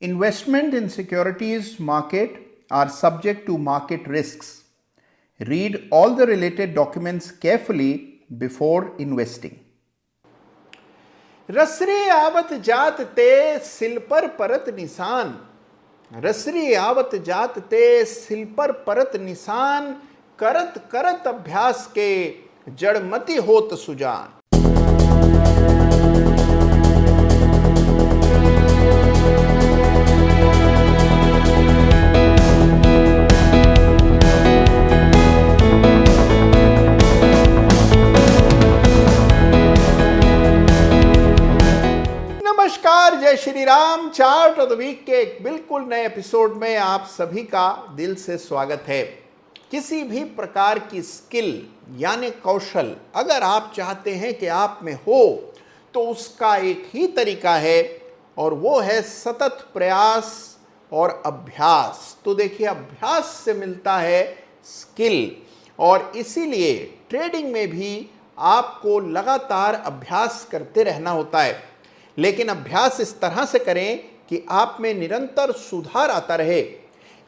Investment in securities market are subject to market risks. Read all the related documents carefully before investing. रसरी आवत जात ते सिल पर परत निशान, रसरी आवत जात ते सिल पर परत निशान, करत करत अभ्यास के जड़मति होत सुजान। नमस्कार, जय Shri Ram. Chart of the week के एक बिल्कुल नए एपिसोड में आप सभी का दिल से स्वागत है। किसी भी प्रकार की स्किल यानी कौशल अगर आप चाहते हैं कि आप में हो तो उसका एक ही तरीका है और वो है सतत प्रयास और अभ्यास। तो देखिए, अभ्यास से मिलता है स्किल और इसीलिए ट्रेडिंग में भी आपको लगातार अभ्यास करते रहना होता है, लेकिन अभ्यास इस तरह से करें कि आप में निरंतर सुधार आता रहे।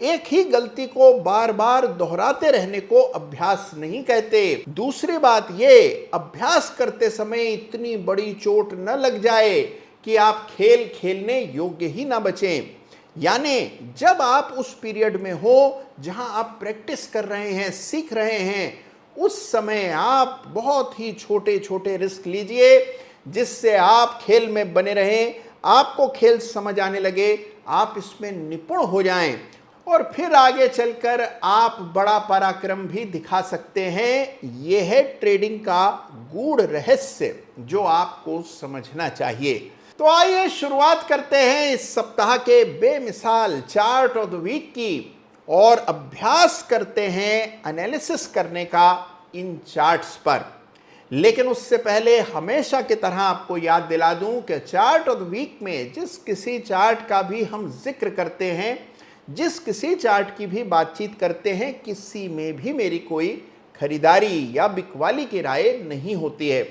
एक ही गलती को बार बार दोहराते रहने को अभ्यास नहीं कहते। दूसरी बात ये, अभ्यास करते समय इतनी बड़ी चोट न लग जाए कि आप खेल खेलने योग्य ही ना बचें। यानी जब आप उस पीरियड में हो जहां आप प्रैक्टिस कर रहे हैं, सीख रहे हैं, उस समय आप बहुत ही छोटे छोटे रिस्क लीजिए जिससे आप खेल में बने रहें, आपको खेल समझ आने लगे, आप इसमें निपुण हो जाएं और फिर आगे चलकर आप बड़ा पराक्रम भी दिखा सकते हैं। यह है ट्रेडिंग का गूढ़ रहस्य जो आपको समझना चाहिए। तो आइए शुरुआत करते हैं इस सप्ताह के बेमिसाल चार्ट ऑफ द वीक की और अभ्यास करते हैं एनालिसिस करने का इन चार्ट्स पर। लेकिन उससे पहले हमेशा की तरह आपको याद दिला दूं कि चार्ट ऑफ द वीक में जिस किसी चार्ट का भी हम जिक्र करते हैं, जिस किसी चार्ट की भी बातचीत करते हैं, किसी में भी मेरी कोई खरीदारी या बिकवाली की राय नहीं होती है।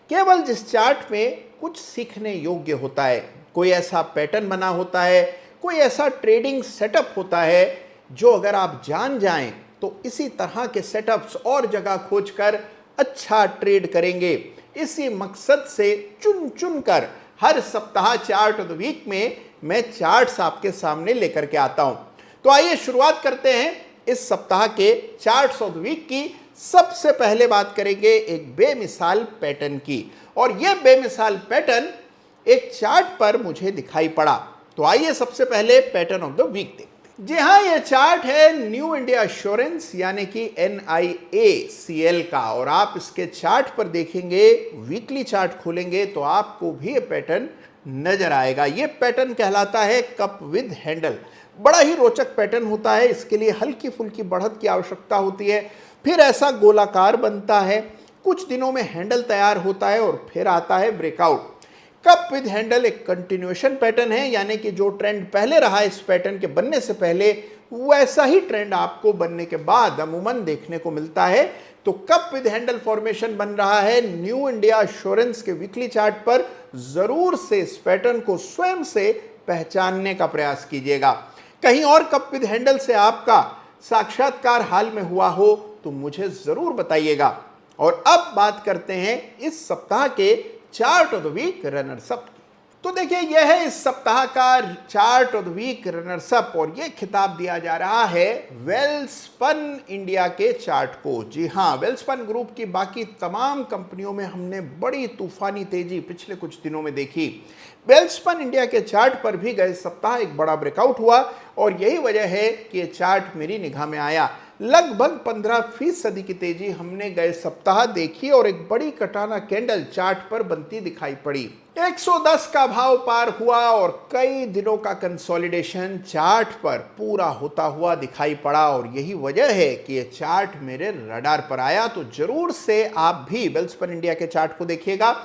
केवल जिस चार्ट में कुछ सीखने योग्य होता है, कोई ऐसा पैटर्न बना होता है, कोई ऐसा ट्रेडिंग सेटअप होता है जो अगर आप जान जाएं तो इसी तरह के सेटअप्स और जगह खोजकर अच्छा ट्रेड करेंगे। इसी मकसद से चुन चुन कर हर सप्ताह चार्ट ऑफ द वीक में मैं चार्ट्स आपके सामने लेकर के आता हूं। तो आइए शुरुआत करते हैं इस सप्ताह के चार्ट्स ऑफ द वीक की। सबसे पहले बात करेंगे एक बेमिसाल पैटर्न की, और यह बेमिसाल पैटर्न एक चार्ट पर मुझे दिखाई पड़ा। तो आइए सबसे पहले पैटर्न ऑफ द वीक देखते हैं। जी हाँ, यह चार्ट है न्यू इंडिया एश्योरेंस यानी कि NIACL का, और आप इसके चार्ट पर देखेंगे, वीकली चार्ट खोलेंगे तो आपको भी ये पैटर्न नजर आएगा। ये पैटर्न कहलाता है कप विद हैंडल। बड़ा ही रोचक पैटर्न होता है। इसके लिए हल्की फुल्की बढ़त की आवश्यकता होती है, फिर ऐसा गोलाकार बनता है, कुछ दिनों में हैंडल तैयार होता है और फिर आता है ब्रेकआउट। कप विद हैंडल एक कंटिन्यूएशन पैटर्न है, यानी कि जो ट्रेंड पहले रहा इस पैटर्न के बनने से पहले, वैसा ही ट्रेंड आपको बनने के बाद अमूमन देखने को मिलता है। तो कप विद हैंडल फॉर्मेशन बन रहा है न्यू इंडिया एश्योरेंस के वीकली चार्ट पर। जरूर से इस पैटर्न को स्वयं से पहचानने का प्रयास कीजिएगा। कहीं और कप विद हैंडल से आपका साक्षात्कार हाल में हुआ हो तो मुझे जरूर बताइएगा। और अब बात करते हैं इस सप्ताह के chart of the week runners up. तो देखिए, यह है इस सप्ताह का chart of the week runners up और यह खिताब दिया जा रहा है वेलस्पन इंडिया के चार्ट को। जी हाँ, वेलस्पन ग्रुप की बाकी तमाम कंपनियों में हमने बड़ी तूफानी तेजी पिछले कुछ दिनों में देखी। वेलस्पन इंडिया के चार्ट पर भी गए सप्ताह एक बड़ा ब्रेकआउट हुआ और यही वजह है कि यह चार्ट मेरी निगाह में आया। लगभग 15% की तेजी हमने गए सप्ताह देखी और एक बड़ी कटाना कैंडल चार्ट पर बनती दिखाई पड़ी। 110 का भाव पार हुआ और कई दिनों का कंसोलिडेशन चार्ट पर पूरा होता हुआ दिखाई पड़ा और यही वजह है कि यह चार्ट मेरे रडार पर आया। तो जरूर से आप भी वेलस्पन इंडिया के चार्ट को देखिएगा।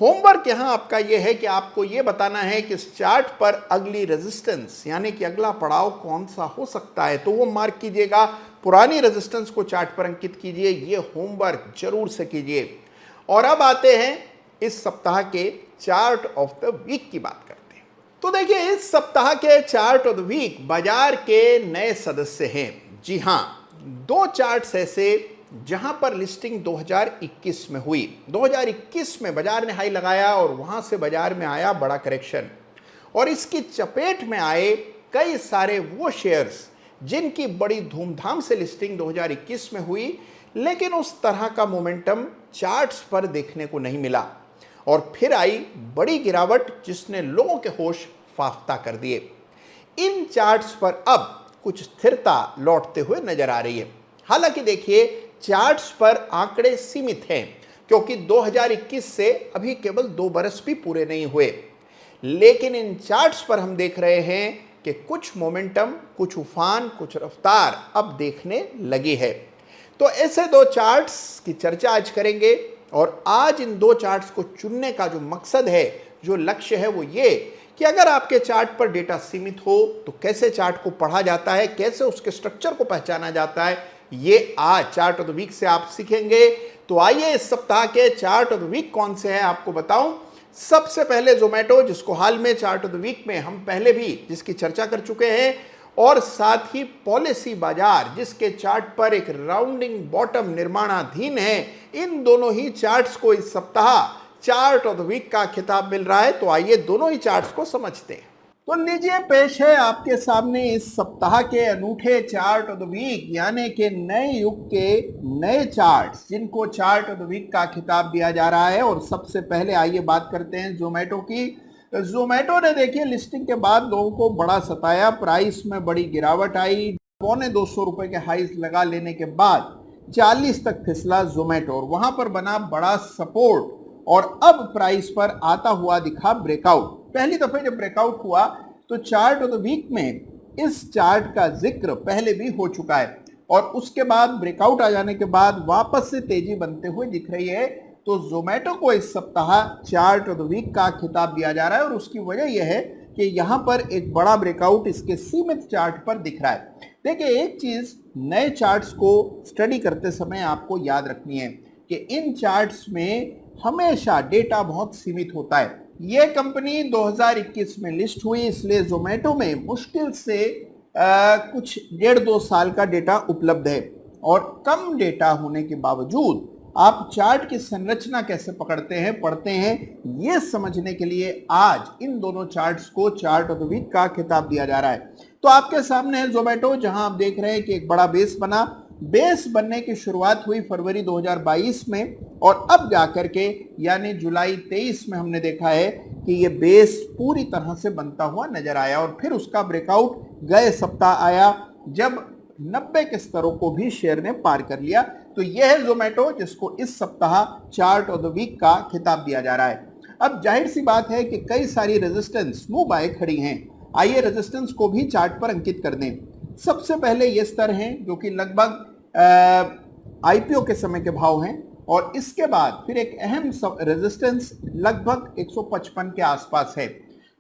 होमवर्क यहां आपका यह है कि आपको यह बताना है कि इस चार्ट पर अगली रेजिस्टेंस यानी कि अगला पड़ाव कौन सा हो सकता है, तो वो मार्क कीजिएगा। पुरानी रेजिस्टेंस को चार्ट पर अंकित कीजिए। ये होमवर्क जरूर से कीजिए। और अब आते हैं इस सप्ताह के चार्ट ऑफ द वीक की बात करते हैं। तो देखिए, इस सप्ताह के चार्ट ऑफ द वीक बाजार के नए सदस्य हैं। जी हां, दो चार्ट्स ऐसे जहां पर लिस्टिंग 2021 में हुई। 2021 में बाजार ने हाई लगाया और वहां से बाजार में आया बड़ा करेक्शन, और इसकी चपेट में आए कई सारे वो शेयर्स जिनकी बड़ी धूमधाम से लिस्टिंग 2021 में हुई, लेकिन उस तरह का मोमेंटम चार्ट्स पर देखने को नहीं मिला, और फिर आई बड़ी गिरावट जिसने लोगों के होश फाख्ता कर दिए। इन चार्ट्स पर अब कुछ स्थिरता लौटते हुए नजर आ रही है। हालांकि देखिए, चार्ट्स पर आंकड़े सीमित हैं, क्योंकि 2021 से अभी केवल 2 बरस भी पूरे नहीं हुए, लेकिन इन चार्ट्स पर हम देख रहे हैं कि कुछ मोमेंटम, कुछ उफान, कुछ रफ्तार अब देखने लगी है। तो ऐसे दो चार्ट्स की चर्चा आज करेंगे, और आज इन दो चार्ट्स को चुनने का जो मकसद है, जो लक्ष्य है, वो ये कि अगर आपके चार्ट पर डेटा सीमित हो तो कैसे चार्ट को पढ़ा जाता है, कैसे उसके स्ट्रक्चर को पहचाना जाता है, ये आज चार्ट ऑफ द वीक से आप सीखेंगे। तो आइए, इस सप्ताह के चार्ट ऑफ द वीक कौन से हैं आपको बताऊं। सबसे पहले जोमेटो, जिसको हाल में चार्ट ऑफ द वीक में हम पहले भी जिसकी चर्चा कर चुके हैं, और साथ ही पॉलिसी बाजार, जिसके चार्ट पर एक राउंडिंग बॉटम निर्माणाधीन है। इन दोनों ही चार्ट्स को इस सप्ताह चार्ट ऑफ द वीक का खिताब मिल रहा है। तो आइए दोनों ही चार्ट्स को समझते हैं। तो लीजिए, पेश है आपके सामने इस सप्ताह के अनूठे चार्ट ऑफ द वीक, यानी कि नए युग के नए चार्ट्स, जिनको चार्ट ऑफ द वीक का खिताब दिया जा रहा है। और सबसे पहले आइए बात करते हैं जोमेटो की। जोमेटो ने देखिए लिस्टिंग के बाद लोगों को बड़ा सताया, प्राइस में बड़ी गिरावट आई। 250 रुपए के हाइस लगा लेने के बाद 40 तक फिसला जोमेटो, और वहां पर बना बड़ा सपोर्ट, और अब प्राइस पर आता हुआ दिखा ब्रेकआउट। पहली दफे जब ब्रेकआउट हुआ तो चार्ट ऑफ द वीक में इस चार्ट का जिक्र पहले भी हो चुका है, और उसके बाद ब्रेकआउट आ जाने के बाद वापस से तेजी बनते हुए दिख रही है। तो जोमेटो को इस सप्ताह चार्ट ऑफ द वीक का खिताब दिया जा रहा है, और उसकी वजह यह है कि यहां पर एक बड़ा ब्रेकआउट इसके सीमित चार्ट पर दिख रहा है। देखिए, एक चीज नए चार्ट्स को स्टडी करते समय आपको याद रखनी है कि इन चार्ट्स में हमेशा डेटा बहुत सीमित होता है। यह कंपनी 2021 में लिस्ट हुई, इसलिए जोमेटो में मुश्किल से कुछ 1.5-2 साल का डेटा उपलब्ध है, और कम डेटा होने के बावजूद आप चार्ट की संरचना कैसे पकड़ते हैं, पढ़ते हैं, ये समझने के लिए आज इन दोनों चार्ट्स को चार्ट ऑफ द वीक का खिताब दिया जा रहा है। तो आपके सामने है जोमेटो, जहां आप देख रहे हैं कि एक बड़ा बेस बना। बेस बनने की शुरुआत हुई फरवरी 2022 में, और अब जाकर के यानी जुलाई 23 में हमने देखा है कि ये बेस पूरी तरह से बनता हुआ नजर आया, और फिर उसका ब्रेकआउट गए सप्ताह आया जब 90 के स्तरों को भी शेयर ने पार कर लिया। तो यह है जोमेटो, जिसको इस सप्ताह चार्ट ऑफ द वीक का खिताब दिया जा रहा है। अब जाहिर सी बात है कि कई सारी रेजिस्टेंस मुंह बाए खड़ी हैं। आइए रेजिस्टेंस को भी चार्ट पर अंकित कर दें। सबसे पहले ये स्तर हैं जो कि लगभग आईपीओ के समय के भाव हैं, और इसके बाद फिर एक अहम रेजिस्टेंस लगभग 155 के आसपास है।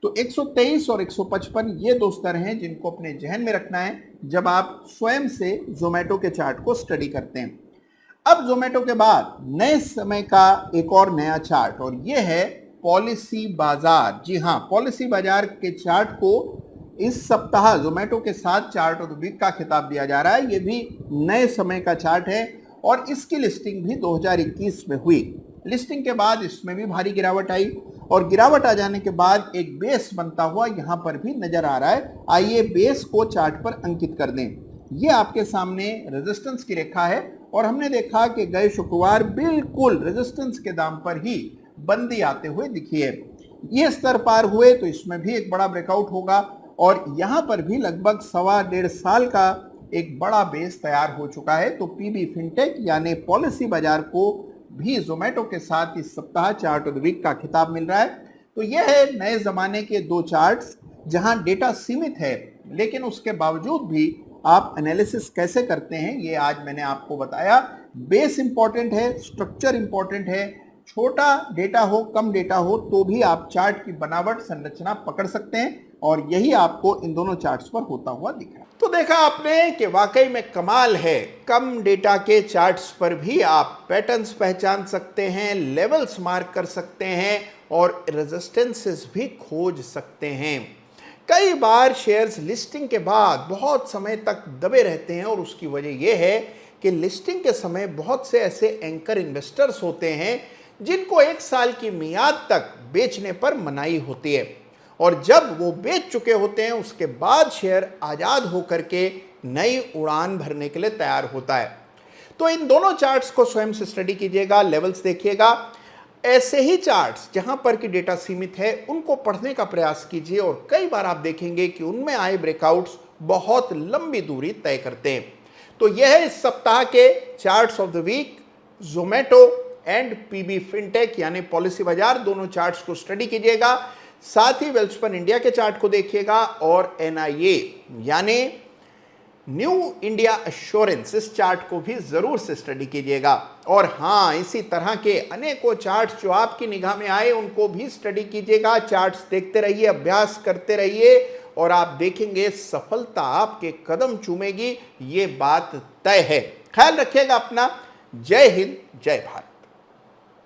तो 123 और 155 ये दो स्तर हैं जिनको अपने जहन में रखना है जब आप स्वयं से जोमेटो के चार्ट को स्टडी करते हैं। अब जोमेटो के बाद नए समय का एक और नया चार्ट, और ये है पॉलिसी बाजार। जी हाँ, पॉलिसी बाजार के चार्ट को इस सप्ताह जोमेटो के साथ चार्ट ऑफ द वीक का खिताब दिया जा रहा है। ये भी नए समय का चार्ट है, और इसकी लिस्टिंग भी 2021 में हुई। लिस्टिंग के बाद इसमें भी भारी गिरावट आई, और गिरावट आ जाने के बाद एक बेस बनता हुआ यहां पर भी नजर आ रहा है। आइए बेस को चार्ट पर अंकित कर दें। ये आपके सामने रेजिस्टेंस की रेखा है, और हमने देखा कि गए शुक्रवार बिल्कुल रेजिस्टेंस के दाम पर ही बंदी आते हुए दिखी है। ये स्तर पार हुए तो इसमें भी एक बड़ा ब्रेकआउट होगा, और यहां पर भी लगभग 1.25 साल का एक बड़ा बेस तैयार हो चुका है। तो पीबी फिनटेक यानी पॉलिसी बाजार को भी जोमेटो के साथ इस सप्ताह चार्ट ऑफ द वीक का खिताब मिल रहा है। तो यह है नए जमाने के दो चार्ट्स जहां डेटा सीमित है, लेकिन उसके बावजूद भी आप एनालिसिस कैसे करते हैं ये आज मैंने आपको बताया। बेस इंपॉर्टेंट है, स्ट्रक्चर इंपॉर्टेंट है। छोटा डेटा हो, कम डेटा हो, तो भी आप चार्ट की बनावट, संरचना पकड़ सकते हैं। और यही आपको इन दोनों चार्ट्स पर होता हुआ दिख रहा है। तो देखा आपने कि वाकई में कमाल है, कम डेटा के चार्ट्स पर भी आप पैटर्न्स पहचान सकते हैं, लेवल्स मार्क कर सकते हैं और रेजिस्टेंसेस भी खोज सकते हैं। कई बार शेयर्स लिस्टिंग के बाद बहुत समय तक दबे रहते हैं और उसकी वजह यह है कि लिस्टिंग के समय बहुत से ऐसे एंकर इन्वेस्टर्स होते हैं जिनको 1 साल की मियाद तक बेचने पर मनाही होती है और जब वो बेच चुके होते हैं उसके बाद शेयर आज़ाद होकर के नई उड़ान भरने के लिए तैयार होता है। तो इन दोनों चार्ट्स को स्वयं से स्टडी कीजिएगा, लेवल्स देखिएगा। ऐसे ही चार्ट्स जहां पर कि डेटा सीमित है उनको पढ़ने का प्रयास कीजिए और कई बार आप देखेंगे कि उनमें आए ब्रेकआउट्स बहुत लंबी दूरी तय करते हैं। तो यह है इस सप्ताह के charts of the week. Zomato and PB Fintech यानी पॉलिसी बाजार, दोनों चार्ट्स को स्टडी कीजिएगा। साथ ही वेल्सपन इंडिया के चार्ट को देखिएगा और एनआईए यानी न्यू इंडिया एश्योरेंस, इस चार्ट को भी जरूर से स्टडी कीजिएगा। और हाँ, इसी तरह के अनेकों चार्ट्स जो आपकी निगाह में आए उनको भी स्टडी कीजिएगा। चार्ट्स देखते रहिए, अभ्यास करते रहिए और आप देखेंगे सफलता आपके कदम चूमेगी, ये बात तय है। ख्याल रखिएगा अपना। जय हिंद, जय भारत।